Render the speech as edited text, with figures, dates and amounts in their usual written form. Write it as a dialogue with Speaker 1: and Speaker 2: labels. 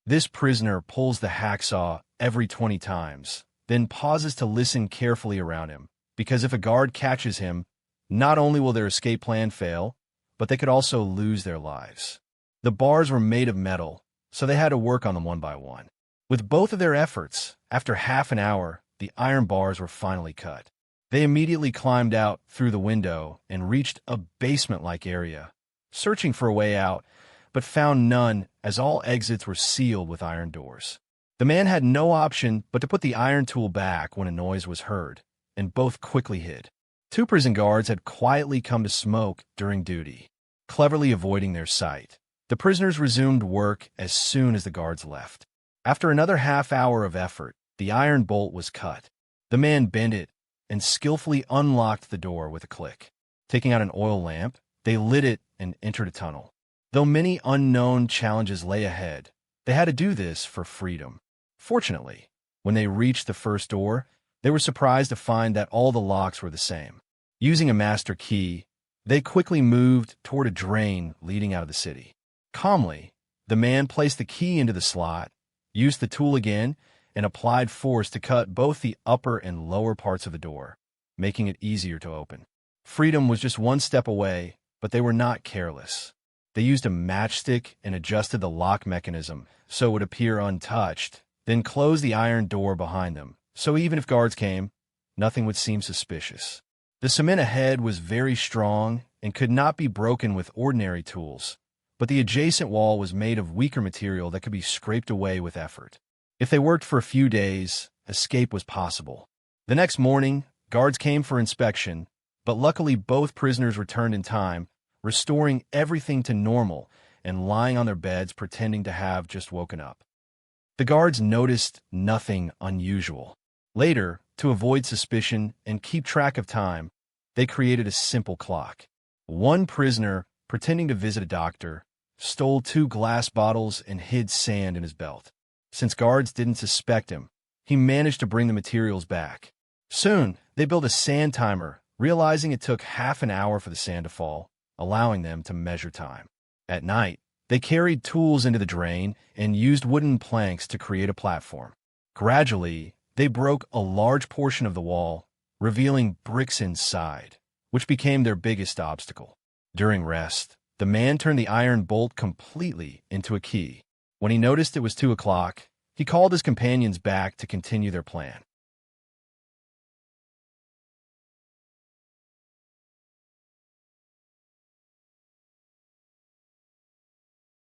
Speaker 1: This prisoner pulls the hacksaw every 20 times, then pauses to listen carefully around him, because if a guard catches him, not only will their escape plan fail, but they could also lose their lives. The bars were made of metal, so they had to work on them one by one. With both of their efforts, after half an hour, the iron bars were finally cut. They immediately climbed out through the window and reached a basement-like area, searching for a way out, but found none as all exits were sealed with iron doors. The man had no option but to put the iron tool back when a noise was heard, and both quickly hid. Two prison guards had quietly come to smoke during duty, cleverly avoiding their sight. The prisoners resumed work as soon as the guards left. After another half hour of effort, the iron bolt was cut. The man bent it and skillfully unlocked the door with a click. Taking out an oil lamp, they lit it and entered a tunnel. Though many unknown challenges lay ahead, they had to do this for freedom. Fortunately, when they reached the first door, they were surprised to find that all the locks were the same. Using a master key, they quickly moved toward a drain leading out of the city. Calmly, the man placed the key into the slot, used the tool again, and applied force to cut both the upper and lower parts of the door, making it easier to open. Freedom was just one step away, but they were not careless. They used a matchstick and adjusted the lock mechanism so it would appear untouched, then closed the iron door behind them, so even if guards came, nothing would seem suspicious. The cement ahead was very strong and could not be broken with ordinary tools, but the adjacent wall was made of weaker material that could be scraped away with effort. If they worked for a few days, escape was possible. The next morning, guards came for inspection, but luckily both prisoners returned in time, restoring everything to normal and lying on their beds pretending to have just woken up. The guards noticed nothing unusual. Later, to avoid suspicion and keep track of time, they created a simple clock. One prisoner, pretending to visit a doctor, stole 2 glass bottles and hid sand in his belt. Since guards didn't suspect him, he managed to bring the materials back. Soon, they built a sand timer, realizing it took half an hour for the sand to fall, allowing them to measure time. At night, they carried tools into the drain and used wooden planks to create a platform. Gradually, they broke a large portion of the wall, revealing bricks inside, which became their biggest obstacle. During rest, the man turned the iron bolt completely into a key. When he noticed it was 2 o'clock, he called his companions back to continue their plan.